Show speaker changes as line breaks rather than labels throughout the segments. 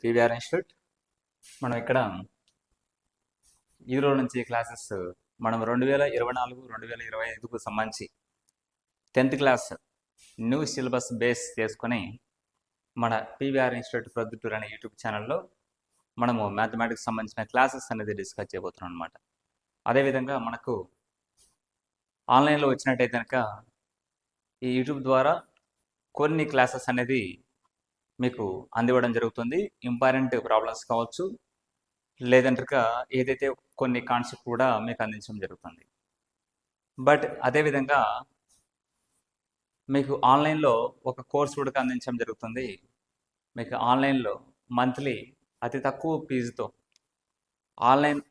PVR institute. మనం ఇక్కడ ఈ రోజు నుంచి క్లాసెస్ మనం 2024-2025కు సంబంధించి 10th class new syllabus base చేసుకొని మన పీవీఆర్ ఇన్స్టిట్యూట్ ప్రొద్దుటూరు అనే యూట్యూబ్ ఛానల్లో మనము మ్యాథమెటిక్స్ సంబంధించిన క్లాసెస్ అనేది డిస్కస్ చేయబోతున్నాం అనమాట. అదేవిధంగా మనకు ఆన్లైన్లో వచ్చినట్టయితే కనుక ఈ యూట్యూబ్ ద్వారా కొన్ని క్లాసెస్ అనేది మీకు అందివ్వడం జరుగుతుంది. ఇంపార్టెంట్ ప్రాబ్లమ్స్ కావచ్చు, లేదంటే ఏదైతే కొన్ని కాన్సెప్ట్ కూడా మీకు అందించడం జరుగుతుంది. బట్ అదేవిధంగా మీకు ఆన్లైన్లో ఒక కోర్స్ కూడా అందించడం జరుగుతుంది. మీకు ఆన్లైన్లో మంత్లీ అతి తక్కువ ఫీజుతో ఆన్లైన్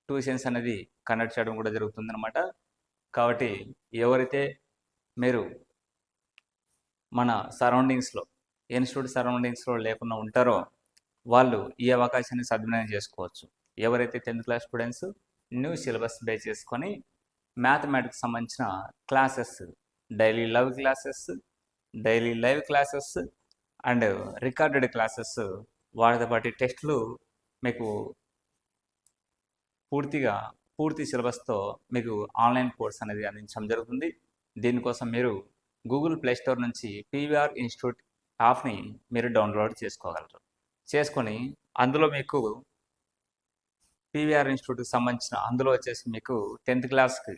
ట్యూషన్స్ అనేది కండక్ట్ చేయడం కూడా జరుగుతుంది అనమాట. కాబట్టి ఎవరైతే మీరు మన సరౌండింగ్స్లో ఇన్స్టిట్యూట్ సరౌండింగ్స్లో లేకుండా ఉంటారో వాళ్ళు ఈ అవకాశాన్ని సద్వినియోగం చేసుకోవచ్చు. ఎవరైతే 10th class students new syllabus base చేసుకొని మ్యాథమెటిక్స్ సంబంధించిన classes, daily live classes and recorded classes, వాటితో పాటు టెస్టులు మీకు పూర్తి సిలబస్తో మీకు ఆన్లైన్ కోర్స్ అనేది అందించడం జరుగుతుంది. దీనికోసం మీరు గూగుల్ ప్లే స్టోర్ నుంచి పీవీఆర్ ఇన్స్టిట్యూట్ యాప్ని మీరు డౌన్లోడ్ చేసుకోగలరు. చేసుకొని అందులో మీకు పీవీఆర్ ఇన్స్టిట్యూట్కి సంబంధించిన అందులో వచ్చేసి మీకు 10th క్లాస్కి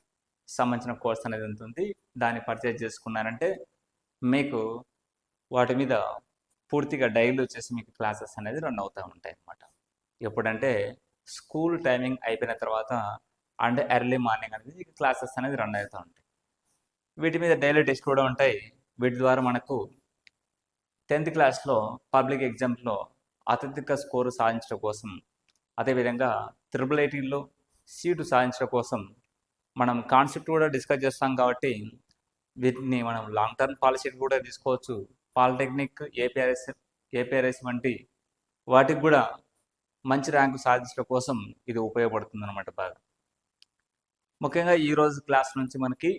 సంబంధించిన కోర్స్ అనేది ఉంటుంది. దాన్ని పర్చేజ్ చేసుకున్నారంటే మీకు వాటి మీద పూర్తిగా డైలీ వచ్చేసి మీకు క్లాసెస్ అనేది రన్ అవుతూ ఉంటాయి అన్నమాట. ఎప్పుడంటే స్కూల్ టైమింగ్ అయిపోయిన తర్వాత అండ్ ఎర్లీ మార్నింగ్ అనేది క్లాసెస్ అనేది రన్ అవుతూ ఉంటాయి. వీటి మీద డైలీ టెస్ట్ కూడా ఉంటాయి. వీటి ద్వారా మనకు 10th క్లాస్లో పబ్లిక్ ఎగ్జామ్స్లో అత్యధిక స్కోరు సాధించడం కోసం, అదేవిధంగా IIITలో సీటు సాధించడం కోసం మనం కాన్సెప్ట్ కూడా డిస్కస్ చేస్తాం. కాబట్టి వీటిని మనం లాంగ్ టర్మ్ పాలసీ కూడా తీసుకోవచ్చు. పాలిటెక్నిక్, ఏపీఆర్ఎస్ వంటి వాటికి కూడా మంచి ర్యాంకు సాధించడం కోసం ఇది ఉపయోగపడుతుంది అనమాట. బాగా ముఖ్యంగా ఈరోజు క్లాస్ నుంచి మనకి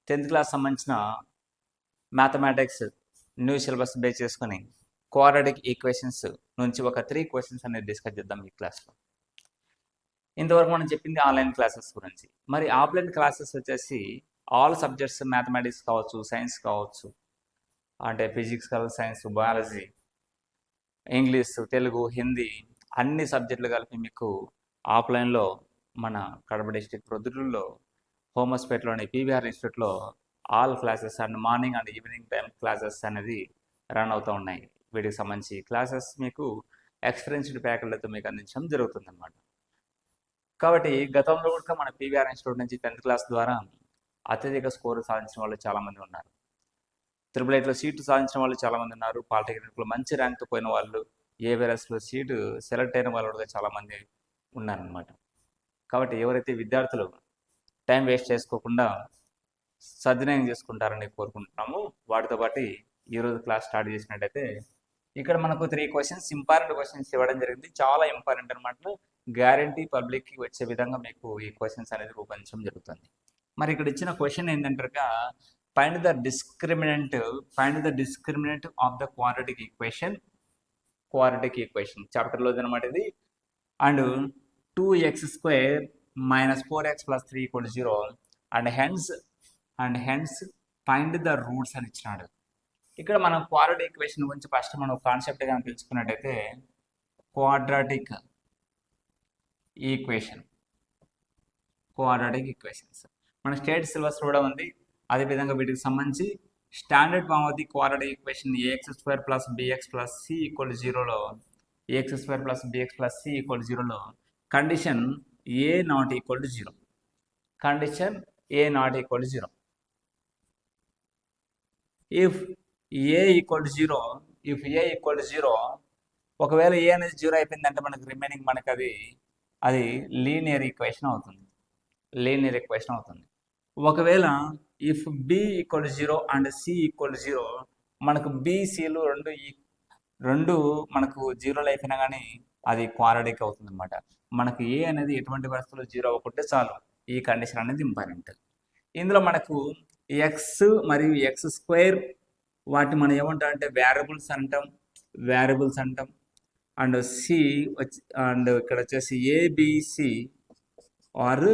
10th క్లాస్ సంబంధించిన మ్యాథమెటిక్స్ న్యూ సిలబస్ బేస్ చేసుకొని క్వాడ్రాటిక్ ఈక్వేషన్స్ నుంచి ఒక 3 క్వశ్చన్స్ అనేది డిస్కస్ చేద్దాం ఈ క్లాస్లో. ఇంతవరకు మనం చెప్పింది ఆన్లైన్ క్లాసెస్ గురించి. మరి ఆఫ్లైన్ క్లాసెస్ వచ్చేసి ఆల్ సబ్జెక్ట్స్, మ్యాథమెటిక్స్ కావచ్చు, సైన్స్ కావచ్చు, అంటే ఫిజిక్స్ కావచ్చు, science, biology, English, Telugu, Hindi అన్ని సబ్జెక్టులు కలిపి మీకు ఆఫ్లైన్లో మన కడప డిస్ట్రిక్ట్ ప్రొద్దుటూరులో హోమస్పేట్లోని పీవీఆర్ ఇన్స్టిట్యూట్లో all classes and morning and evening time classes అనేది రన్ అవుతూ ఉన్నాయి. వీటికి సంబంధించి క్లాసెస్ మీకు ఎక్స్పీరియన్స్డ్ ఫ్యాకల్టీతో మీకు అందించడం జరుగుతుంది అన్నమాట. కాబట్టి గతంలో కూడా మన పీవీఆర్ ఇన్స్టిట్యూట్ నుంచి 10th క్లాస్ ద్వారా అత్యధిక స్కోరు సాధించిన వాళ్ళు చాలామంది ఉన్నారు. IIITలో సీటు సాధించిన వాళ్ళు చాలామంది ఉన్నారు. పాలిటెక్నిక్లో మంచి ర్యాంక్తో పోయిన వాళ్ళు, ఏవిఆర్ఎస్లో సీటు సెలెక్ట్ అయిన వాళ్ళు కూడా చాలామంది ఉన్నారనమాట. కాబట్టి ఎవరైతే విద్యార్థులు టైం వేస్ట్ చేసుకోకుండా సద్వినియోగం చేసుకుంటారని కోరుకుంటున్నాము. వాటితో పాటు ఈరోజు క్లాస్ స్టార్ట్ చేసినట్టయితే ఇక్కడ మనకు 3 క్వశ్చన్స్, ఇంపార్టెంట్ క్వశ్చన్స్ ఇవ్వడం జరిగింది. చాలా ఇంపార్టెంట్ అనమాట. గ్యారంటీ పబ్లిక్కి వచ్చే విధంగా మీకు ఈ క్వశ్చన్స్ అనేది రూపొందించడం జరుగుతుంది. మరి ఇక్కడ ఇచ్చిన క్వశ్చన్ ఏంటంటే find the discriminant of the quadratic equation చాప్టర్లో అనమాట ఇది. And 2x² - 4x + 3 = 0 and hence find the roots అని ఇచ్చినాడు. ఇక్కడ మనం క్వాడ్రాటిక్ ఈక్వేషన్ గురించి ఫస్ట్ మనం కాన్సెప్ట్ కానీ తెలుసుకున్నట్టయితే క్వాడ్రాటిక్ ఈక్వేషన్స్ మన స్టేట్ సిలబస్ కూడా ఉంది. అదేవిధంగా వీటికి సంబంధించి standard form of the quadratic equation ax² + bx + c = 0లో కండిషన్ a ≠ 0. If a = 0, ఒకవేళ a అనేది 0 అయిపోయిందంటే మనకు రిమైనింగ్ మనకు అది లీనియర్ ఈక్వేషన్ అవుతుంది. ఒకవేళ ఇఫ్ b = 0 అండ్ c = 0, మనకు bcలు రెండు మనకు 0 అయిపోయినా కానీ అది క్వాడ్రాటిక్ అవుతుంది అనమాట. మనకు ఏ అనేది ఎటువంటి పరిస్థితుల్లో 0 అవ్వకుంటే చాలు. ఈ కండిషన్ అనేది ఇంపార్టెంట్. ఇందులో మనకు ఎక్స్ మరియు x² వాటిని మనం ఏమంటాం అంటే వేరియబుల్స్ అంటాం. అండ్ సి వచ్చి అండ్ ఇక్కడ వచ్చేసి ABC are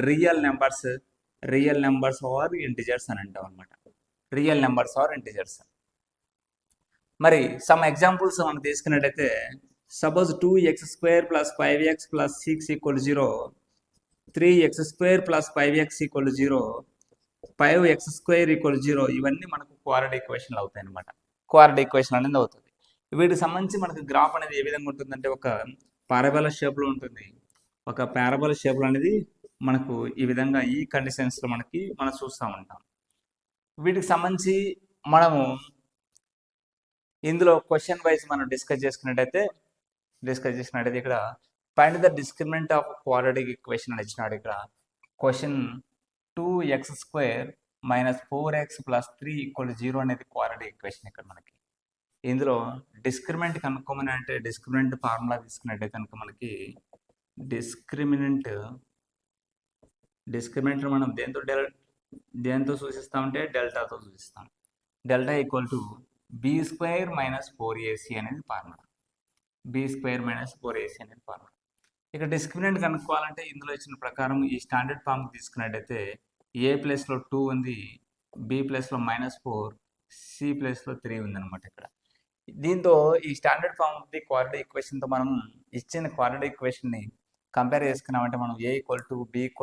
real numbers are integers అని అంటాం అనమాట. Real numbers are integers. మరి సమ్ ఎగ్జాంపుల్స్ మనం తీసుకున్నట్టయితే suppose 2x² + 5x + 6 = 0, 3x² + 5x = 0, 5x² = 0, ఇవన్నీ మనకు క్వాడ్రాటిక్ ఈక్వేషన్లు అవుతాయి అనమాట. క్వాడ్రాటిక్ ఈక్వేషన్ అనేది అవుతుంది. వీటికి సంబంధించి మనకు గ్రాఫ్ అనేది ఏ విధంగా ఉంటుందంటే ఒక పారాబోలా షేప్లో ఉంటుంది. ఒక పారాబోలా షేప్లో అనేది మనకు ఈ విధంగా ఈ కండిషన్స్లో మనం చూస్తూ ఉంటాం. వీటికి సంబంధించి మనము ఇందులో క్వశ్చన్ వైజ్ మనం డిస్కస్ చేసుకున్నట్టయితే ఇక్కడ find the discriminant of quadratic equation అని ఇచ్చినాడు. ఇక్కడ క్వశ్చన్ 2x² - 4x + 3 = 0 అనేది క్వాడ్రాటిక్ ఈక్వేషన్. ఇక్కడ మనకి ఇందులో డిస్క్రిమినెంట్ కనుక్కోమని అంటే డిస్క్రిమినెంట్ ఫార్ములా తీసుకున్నట్టయితే కనుక మనకి డిస్క్రిమినెంట్ మనం దేంతో సూచిస్తామంటే డెల్టాతో సూచిస్తాం. డెల్టా = b² - 4ac అనేది ఫార్ములా. b² - 4ac అనేది ఫార్ములా. ఇక డిస్క్రిమినెంట్ కనుక్కోవాలంటే ఇందులో ఇచ్చిన ప్రకారం ఈ స్టాండర్డ్ ఫార్మ్ తీసుకున్నట్టయితే ఏ ప్లేస్లో 2 ఉంది, బి ప్లేస్లో -4, సి ప్లేస్లో 3 ఉందన్నమాట. ఇక్కడ దీంతో ఈ standard form of the quadratic ఈక్వేషన్తో మనం ఇచ్చిన క్వాడ్రాటిక్ ఈక్వేషన్ని కంపేర్ చేసుకున్నామంటే మనం ఏ = b =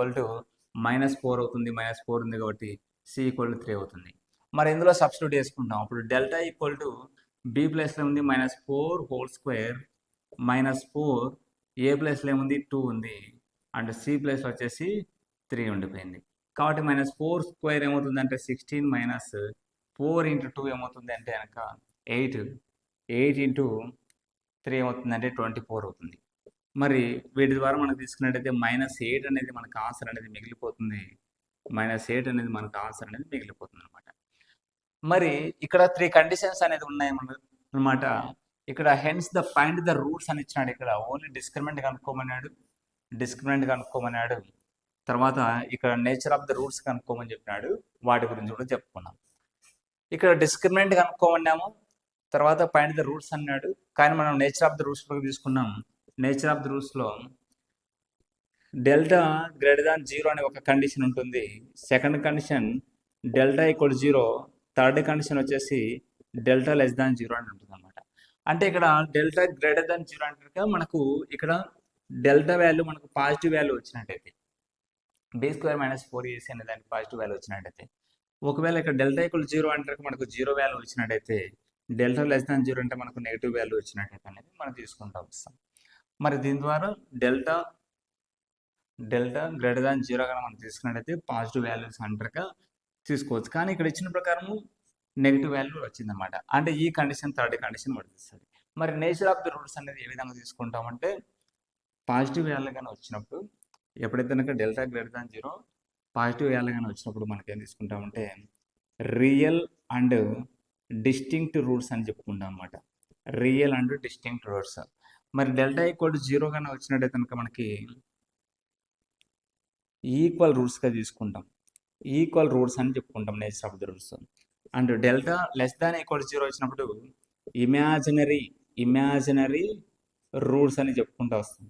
-4 అవుతుంది. -4 ఉంది కాబట్టి సి = 3 అవుతుంది. మరి ఇందులో సబ్స్టిట్యూట్ చేసుకుంటాం. అప్పుడు డెల్టా = b ప్లేస్లో ఉంది -4² -4, ఏ ప్లేస్లో ఏముంది 2 ఉంది, అండ్ సి ప్లేస్లో వచ్చేసి 3 ఉండిపోయింది. కాబట్టి -4² ఏమవుతుందంటే 16 -4 × 2 ఏమవుతుంది అంటే కనుక 8 × 3 ఏమవుతుందంటే 24 అవుతుంది. మరి వీటి ద్వారా మనకు తీసుకున్నట్టయితే -8 అనేది మనకు ఆన్సర్ అనేది మిగిలిపోతుంది. -8 అనేది మనకు ఆన్సర్ అనేది మిగిలిపోతుంది అనమాట. మరి ఇక్కడ 3 కండిషన్స్ అనేది ఉన్నాయి అనమాట. ఇక్కడ hence the find the roots అని ఇచ్చినాడు. ఇక్కడ ఓన్లీ డిస్క్రిమినెంట్ కనుక్కోమన్నాడు. తర్వాత ఇక్కడ నేచర్ ఆఫ్ ద రూట్స్ కనుక్కోమని చెప్పినాడు. వాటి గురించి కూడా చెప్పుకున్నాం. ఇక్కడ డిస్క్రిమినెంట్ కనుక్కోమన్నాము, తర్వాత ఫైండ్ ద రూట్స్ అన్నాడు. కానీ మనం నేచర్ ఆఫ్ ద రూట్స్లో తీసుకున్నాం. నేచర్ ఆఫ్ ద రూట్స్లో డెల్టా > 0 అనే ఒక కండిషన్ ఉంటుంది. Second condition delta = 0, third condition వచ్చేసి డెల్టా <0 అని ఉంటుంది అనమాట. అంటే ఇక్కడ డెల్టా <0 అంటే మనకు ఇక్కడ డెల్టా వాల్యూ మనకు పాజిటివ్ వాల్యూ వచ్చినట్టయితే b² - 4ac అనే దానికి పాజిటివ్ వాల్యూ వచ్చినట్టయితే, ఒకవేళ ఇక్కడ డెల్టా = 0 అంటే మనకు 0 వాల్యూ వచ్చినట్టయితే, డెల్టా <0 అంటే మనకు నెగిటివ్ వాల్యూ వచ్చినట్టయితే అనేది మనం తీసుకుంటూ వస్తాం. మరి దీని ద్వారా డెల్టా <0 మనం తీసుకున్నట్టయితే పాజిటివ్ వాల్యూస్ అంటారుగా తీసుకోవచ్చు. కానీ ఇక్కడ ఇచ్చిన ప్రకారము నెగిటివ్ వాల్యూ వచ్చిందన్నమాట. అంటే ఈ కండిషన్ థర్డ్ కండిషన్ వర్తిస్తుంది. మరి నేచర్ ఆఫ్ ది రూట్స్ అనేది ఏ విధంగా తీసుకుంటామంటే పాజిటివ్ వాల్యూ కానీ వచ్చినప్పుడు, ఎప్పుడైతే కనుక డెల్టా <0 పాజిటివ్ వాల్యూ కానీ వచ్చినప్పుడు మనకి ఏం తీసుకుంటామంటే రియల్ అండ్ డిస్టింక్ట్ రూట్స్ అని చెప్పుకుంటాం అన్నమాట. Real and distinct roots. మరి డెల్టా = 0 కానీ వచ్చినట్టయితే కనుక మనకి ఈక్వల్ రూట్స్గా తీసుకుంటాం. ఈక్వల్ రూట్స్ అని చెప్పుకుంటాం nature of the roots. And delta < 0 వచ్చినప్పుడు ఇమాజినరీ రూట్స్ అని చెప్పుకుంటూ వస్తాం.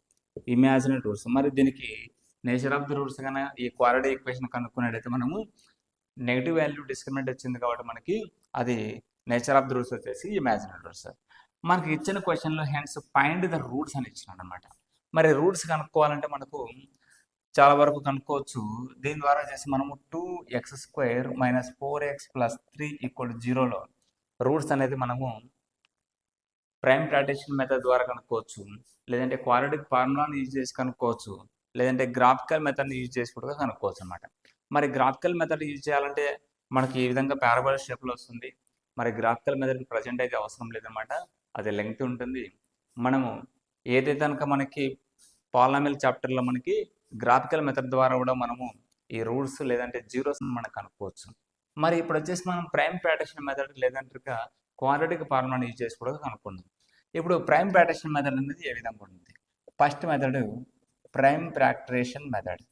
Imaginary roots. మరి దీనికి నేచర్ ఆఫ్ ది రూట్స్ కన్నా ఈ క్వాడ్రాటిక్ ఈక్వేషన్ కనుక్కున్నట్టయితే మనము నెగిటివ్ వాల్యూ డిస్క్రిమినెంట్ వచ్చింది కాబట్టి మనకి అది నేచర్ ఆఫ్ ది రూట్స్ వచ్చేసి ఇమాజినరీ రూట్స్. మనకి ఇచ్చిన క్వశ్చన్లో హెన్స్ ఫైండ్ ద రూట్స్ అని ఇచ్చినాడు అనమాట. మరి రూట్స్ కనుక్కోవాలంటే మనకు చాలా వరకు కనుక్కోవచ్చు. దీని ద్వారా చేసి మనము 2x² - 4x + 3 = 0లో రూట్స్ అనేది మనము ప్రైమ్ ప్రాక్టిషన్ మెథడ్ ద్వారా కనుక్కోవచ్చు, లేదంటే క్వాడ్రాటిక్ ఫార్ములాని యూజ్ చేసి కనుక్కోవచ్చు, లేదంటే గ్రాఫికల్ మెథడ్ని యూజ్ చేసి కూడా కనుక్కోవచ్చు అనమాట. మరి గ్రాఫికల్ మెథడ్ యూజ్ చేయాలంటే మనకి ఈ విధంగా పారాబోలా షేప్లో వస్తుంది. మరి గ్రాఫికల్ మెథడ్ ప్రజెంట్ అయితే అవసరం లేదన్నమాట. అది లెంగ్త్ ఉంటుంది. మనము ఏదైతే కనుక మనకి పాలినామియల్ చాప్టర్లో మనకి గ్రాఫికల్ మెథడ్ ద్వారా కూడా మనము ఈ రూట్స్ లేదంటే జీరోస్ మనం కనుక్కోవచ్చు. మరి ఇప్పుడు వచ్చేసి మనం ప్రైమ్ ప్రాక్టిషన్ మెథడ్ లేదంటే క్వాడ్రాటిక్ ఫార్ములాని యూజ్ చేసి కూడా కనుక్కుందాం. ఇప్పుడు ప్రైమ్ ప్రాక్టిషన్ మెథడ్ అనేది ఏ విధంగా ఉంటుంది? First method prime factorisation method.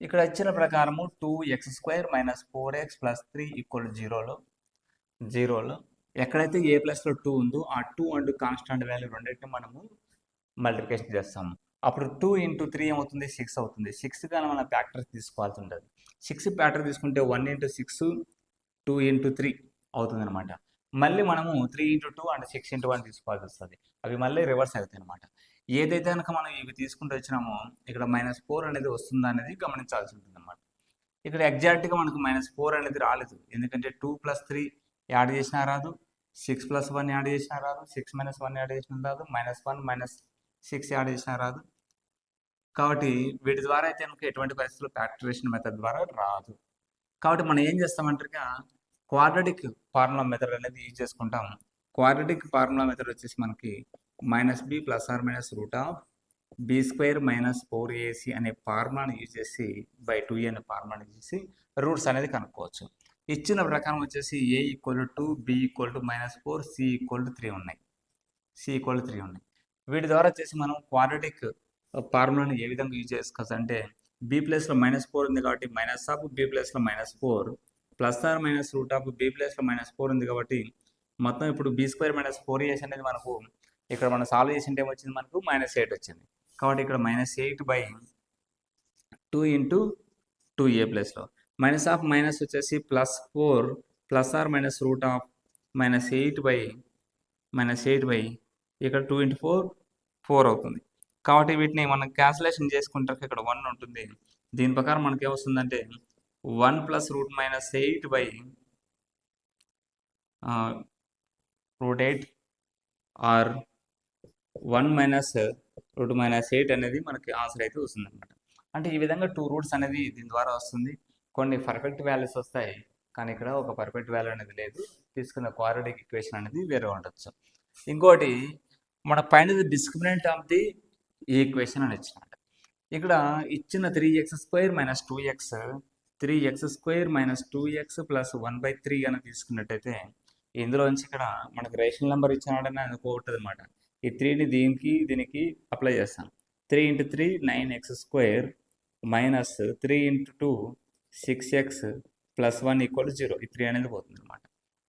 ఇక్కడ ఇచ్చిన ప్రకారము 2x² - 4x + 3 = 0లో ఎక్కడైతే a ప్లస్లో 2 ఉందో ఆ 2 అండ్ కాన్స్టాంట్ వాల్యూ రెండింటిని మనము మల్టిప్లికేషన్ చేస్తాము. అప్పుడు 2 × 3 ఏమవుతుంది? 6 అవుతుంది. 6 కానీ మనం ఫ్యాక్టర్ తీసుకోవాల్సి ఉంటుంది. 6 ఫ్యాక్టర్ తీసుకుంటే 1 × 6 2 × 3 అవుతుంది అనమాట. మళ్ళీ మనము 3 × 2 అండ్ 6 × 1 తీసుకోవాల్సి వస్తుంది. అవి మళ్ళీ రివర్స్ అవుతాయి అనమాట. ఏదైతే కనుక మనం ఇవి తీసుకుంటూ వచ్చినామో ఇక్కడ -4 అనేది వస్తుందా అనేది గమనించాల్సి ఉంటుంది అనమాట. ఇక్కడ ఎగ్జాక్ట్గా మనకు -4 అనేది రాలేదు. ఎందుకంటే 2 + 3 యాడ్ చేసినా రాదు, 6 + 1 యాడ్ చేసినా రాదు, 6 - 1 యాడ్ చేసినా రాదు, -1 - 6 యాడ్ చేసినా రాదు. కాబట్టి వీటి ద్వారా అయితే కనుక ఎటువంటి పరిస్థితుల్లో ఫ్యాక్టరేషన్ మెథడ్ ద్వారా రాదు. కాబట్టి మనం ఏం చేస్తామంటే క్వాడ్రాటిక్ ఫార్ములా మెథడ్ అనేది యూజ్ చేసుకుంటాం. క్వాడ్రాటిక్ ఫార్ములా మెథడ్ వచ్చేసి మనకి -b ± (b² - 4ac) అనే ఫార్ములాని యూజ్ చేసి /2a అనే ఫార్ములాని యూజ్ చేసి రూట్స్ అనేది కనుక్కోవచ్చు. ఇచ్చిన ప్రకారం వచ్చేసి a = 2, b = -4, c = 3 ఉన్నాయి. వీటి ద్వారా వచ్చేసి మనం క్వాడ్రాటిక్ ఫార్ములాని ఏ విధంగా యూజ్ చేసుకోవచ్చు అంటే b ప్లేస్లో -4 ఉంది కాబట్టి (b ప్లేస్లో -4) ± (b ప్లేస్లో -4) ఉంది కాబట్టి మొత్తం ఇప్పుడు b² - 4ac అనేది మనకు ఇక్కడ మనం సాల్వ్ చేసింటే ఏమొచ్చింది? మనకు -8 వచ్చింది. కాబట్టి ఇక్కడ -8/2 × 2a ప్లేస్లో మైనస్ వచ్చేసి +4 ± ఇక్కడ 2 × 4 4 అవుతుంది. కాబట్టి వీటిని మనం క్యాన్సిలేషన్ చేసుకుంటే ఇక్కడ 1 ఉంటుంది. దీని ప్రకారం మనకి ఏమొస్తుందంటే 1 + √8 ఆర్ 1 - √8 అనేది మనకి ఆన్సర్ అయితే వస్తుంది అనమాట. అంటే ఈ విధంగా 2 రూట్స్ అనేది దీని ద్వారా వస్తుంది. కొన్ని పర్ఫెక్ట్ వాల్యూస్ వస్తాయి, కానీ ఇక్కడ ఒక పర్ఫెక్ట్ వాల్యూ అనేది లేదు. తీసుకున్న క్వాడ్రాటిక్ ఈక్వేషన్ అనేది వేరే ఉండొచ్చు. ఇంకోటి మన పైన డిస్క్రిమినెంట్ ఆఫ్ ది ఈక్వేషన్ అని ఇచ్చినట్టు ఇక్కడ ఇచ్చిన 3x² - 2x 3x² - 2x + 1/3 అని తీసుకున్నట్టయితే ఇందులోంచి ఇక్కడ మనకు రేషనల్ నెంబర్ ఇచ్చినాడని అనుకోవట్లేదు అనమాట. ఈ 3ని దీనికి అప్లై చేస్తాం. 3 × 3 9x² - 3 × 2 6x + 1 = 0. ఈ 3 అనేది పోతుంది అనమాట.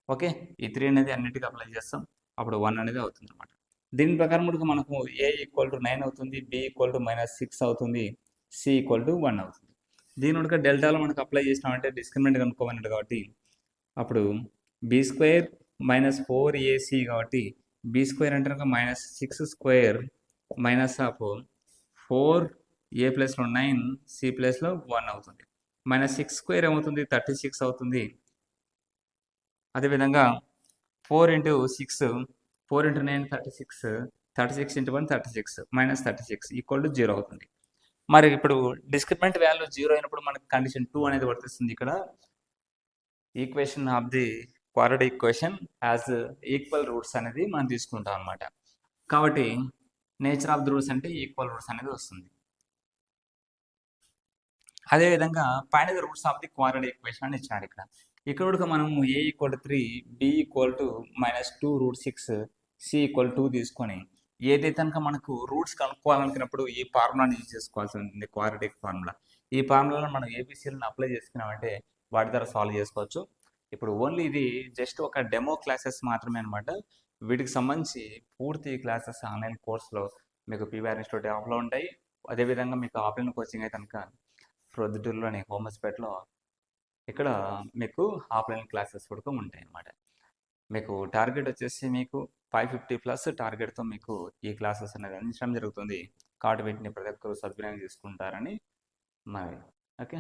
ఓకే, ఈ 3 అనేది అన్నిటికీ అప్లై చేస్తాం. అప్పుడు 1 అనేది అవుతుంది అనమాట. దీని ప్రకారం కూడా మనకు a = 9 అవుతుంది, b = -6 అవుతుంది, c = 1 అవుతుంది. దీని యొక్క డెల్టాలో మనకు అప్లై చేసినామంటే డిస్క్రిమినెంట్ కనుక్కోమన్నాడు కాబట్టి అప్పుడు b² - 4ac కాబట్టి b² అంటే కనుక -6² -4a ప్లేస్లో 9 c ప్లేస్లో 1 అవుతుంది. -6² ఏమవుతుంది? 36 అవుతుంది. అదేవిధంగా 4 × 6 4 × 9 36 36 × 1 36 -36 = 0 అవుతుంది. మరి ఇప్పుడు డిస్క్రిమినెంట్ వాల్యూ 0 అయినప్పుడు మనకి కండిషన్ 2 అనేది వర్తిస్తుంది. ఇక్కడ equation of the quadratic equation as equal roots అనేది మనం తీసుకుంటాం అనమాట. కాబట్టి నేచర్ ఆఫ్ ది రూట్స్ అంటే ఈక్వల్ రూట్స్ అనేది వస్తుంది. అదేవిధంగా find the roots of the quadratic equation అని ఇచ్చాడు. ఇక్కడ కూడా మనము a = 3, b = -2√6, c = 2 తీసుకొని ఏదైతే కనుక మనకు రూట్స్ కనుక్కోవాలనుకున్నప్పుడు ఈ ఫార్ములాని యూజ్ చేసుకోవాల్సి ఉంటుంది, క్వాడ్రాటిక్ ఫార్ములా. ఈ ఫార్ములాలో మనం ఏబిసిలను అప్లై చేసుకున్నామంటే వాటి ద్వారా సాల్వ్ చేసుకోవచ్చు. ఇప్పుడు ఓన్లీ ఇది జస్ట్ ఒక డెమో క్లాసెస్ మాత్రమే అనమాట. వీటికి సంబంధించి పూర్తి క్లాసెస్ ఆన్లైన్ కోర్సులో మీకు పీవీఆర్ ఇన్స్టిట్యూట్ యాప్లో ఉంటాయి. అదేవిధంగా మీకు ఆఫ్లైన్ కోచింగ్ అయితే కనుక ప్రొద్దుటూరులోని హోమస్పేటలో ఇక్కడ మీకు ఆఫ్లైన్ క్లాసెస్ కూడా ఉంటాయి అన్నమాట. మీకు టార్గెట్ వచ్చేసి మీకు 550+ టార్గెట్తో మీకు ఈ క్లాసెస్ అనేది అందించడం జరుగుతుంది. కాబట్టి వీటిని ప్రతి ఒక్కరు సద్వినియోగం చేసుకుంటారని మరి ఓకే.